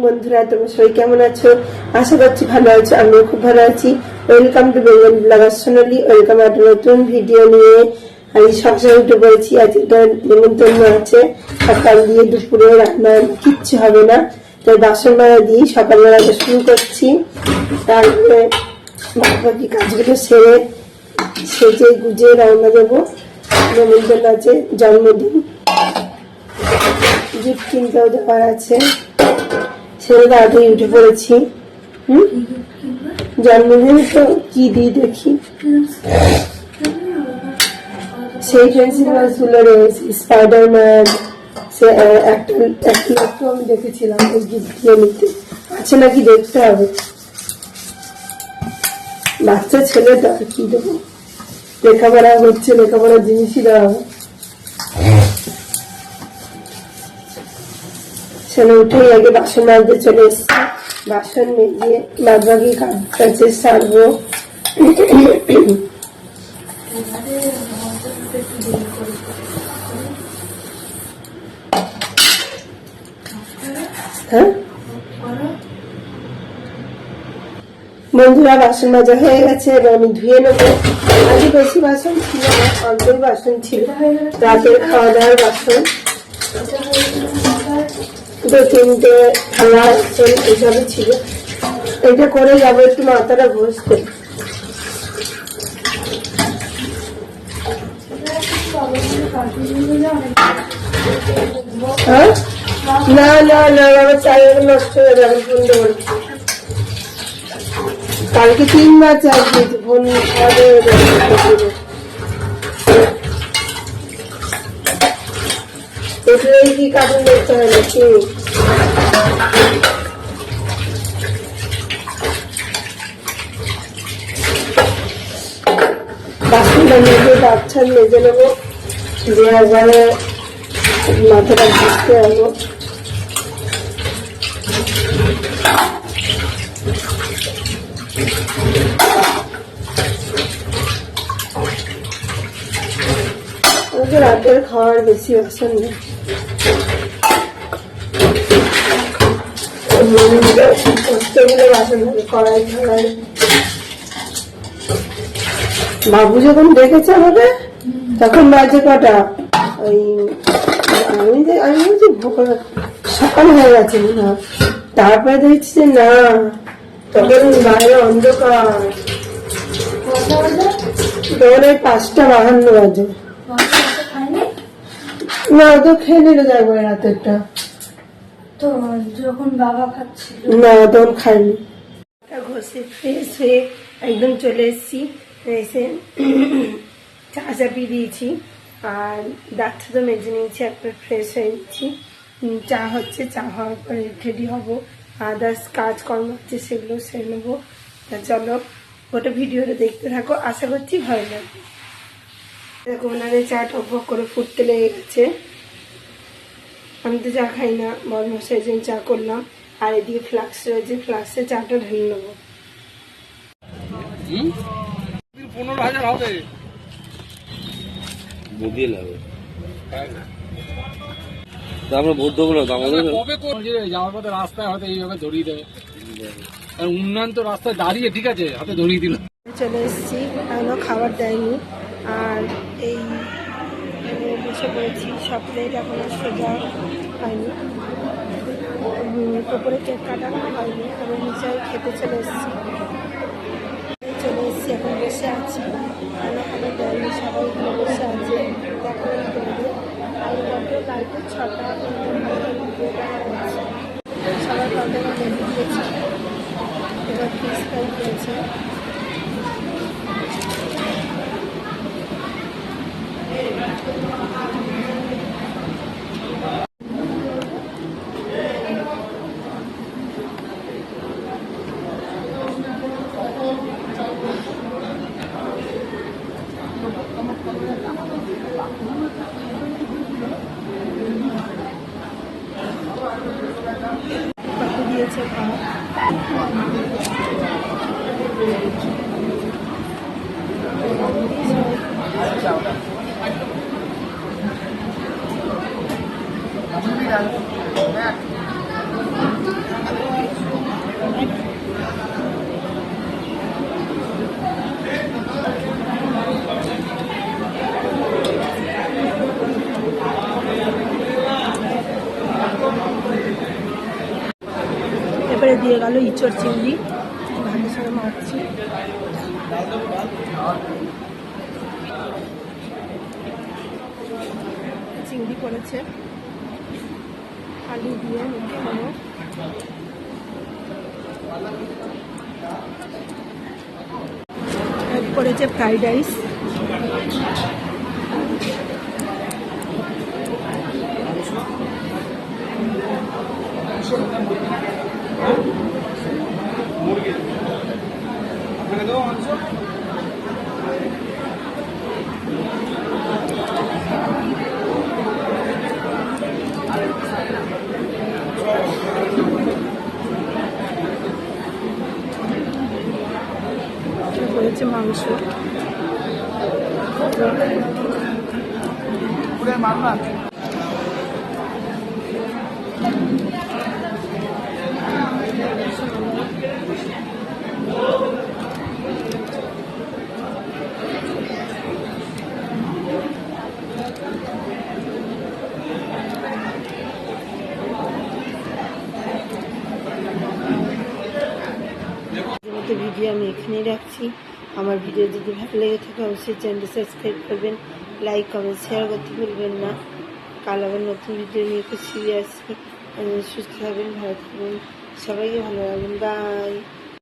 বন্ধুরা, তোমরা সবাই কেমন আছো? আশা করছি ভালো আছো। আমিও খুব ভালো আছি। Welcome to Bengal blogger Sonali. Welcome একটা নতুন ভিডিও নিয়ে। আমি সবসময় উঠে পড়েছি। আজ একটা নিমন্ত্রণ আছে, সকাল দিয়ে দুপুরে রান্না কিচ্ছু হবে না, তাই বাসন মাজা দিয়ে সকালবেলাটা শুরু করছি। তারপরে বাকি কাজগুলো সেরে সেজে গুজে রান্না দেবো। নিমন্ত্রণ আছে, জন্মদিন, গিফট কিনতেও দেওয়ার আছে, সেটা তাড়াতাড়ি উঠে পড়েছি। জন্মদিনে তো কি দিই দেখি, সেই পেন্সিল গুলো রয়েছে, স্পাইডারম্যান, সে একটু আমি দেখেছিলাম ওই গিফট দিয়ে নিতে আছে নাকি দেখতে হবে। বাচ্চা ছেলে তো আর কি দেবো, লেখাপড়া হচ্ছে, লেখাপড়ার জিনিসই দেওয়া হবে। ছেলে উঠেই আগে বাসন মাজতে চলে এসছে, বাসন মেজে বাদবাকি কাছে সারবো। হ্যাঁ বন্ধুরা, বাসন মাজা হয়ে গেছে, এবার আমি ধুয়ে নেবো। আগে বেশি বাসন ছিল না, অল্পই বাসন ছিল, রাতের খাওয়া দাওয়ার বাসন, দু তিনটে থালা এইসবই ছিল। এটা করে যাবো একটু মাথাটা ঘষতে। না না না, আমার চারিদিকে নষ্ট হয়ে যাবে। বন্ধ করে কালকে 3 বার চার্জ দিয়েছি, ফোন এটাই কি কার্টুন দেখতে হয় নাকি? বাসনটা মেজে বাচ্চা মেজে নেবো, দিয়ে একবারে মাথাটা ঘুরতে যাবো। রাতের খাওয়ার বেশি বাসন নেই, বাসন কড়াই খাওয়াই। বাবু যখন দেখেছে আমাকে তখন বাজে কটা, ওই আমি বলছি সকাল হয়ে গেছে না, তারপরে দেখছি যে না, তখন বাইরে অন্ধকার, তখন ওই 5:52 বাজে। না তো খেয়ে নিলে যাবো রাতেরটা, তো যখন বাবা খাচ্ছিল না তখন খাইনি। ঘষে ফ্রেশ হয়ে একদম চলে এসেছি, এসে চা চাপিয়ে দিয়েছি আর দাঁতটা তো মেজে নিয়েছি, একবার ফ্রেশ হয়ে নিচ্ছি। চা হচ্ছে, চা হওয়ার পরে রেডি হবো, আদার্স কাজকর্ম হচ্ছে সেগুলো সেরে নেবো। তা চলো ওটা ভিডিওটা দেখতে থাকো, আশা করছি ভালো লাগবে। দেখো ওনারে চা টকবক করে ফুটতে লেগে গেছে। আমি তো চা খাই না, বরমশাই জন্য চা করলাম, আর এদিকে ফ্লাক্স রয়েছে, ফ্লাক্সে চাটা ঢেলে নেবো। 15,000 হবে বুঝিয়ে লাগবে, আমরা ভোট দেবো না কবে যাওয়ার পথে রাস্তায় হয়তো এইভাবে ধরিয়ে দেবে, উন্নয়ন তো রাস্তায় দাঁড়িয়ে ঠিক আছে, হাতে ধরিয়ে দিল। চলে এসেছি, এখনো খাবার দেয়নি, আর এই বসে পড়েছি। সব প্লেট এখনো সোজা হয়নি, ওপরে কেক কাটানো হয়নি, আমি নিচে খেতে চলে এসেছি। এখন বসে আছি, খাবার দেয়নি, সবাই বসে আছে, দেখা করবে। আর বড্ড লাইটে 6টা সবাই কবে লেগে দিয়েছে, এবার ফিস ফ্রাই দিয়েছে। দিয়েছে খাওয়া। এবারে দিয়ে গেল ইঁচড় চিংড়ি, ভাতের সঙ্গে মারছি। চিংড়ি করেছে আলু দিয়ে মুখে খাবো। করেছে ফ্রাইড রাইস, করেছে মাংস। ভিডিও আমি এখানেই রাখছি। আমার ভিডিও যদি ভালো লেগে থাকে অবশ্যই চ্যানেলটি সাবস্ক্রাইব করবেন, লাইক কমেন্ট শেয়ার করতে ভুলবেন না। কাল আবার নতুন ভিডিও নিয়ে খুশি আসছি। সুস্থ থাকবেন, ভালো থাকবেন, সবাইকে ভালো রাখবেন। বাই।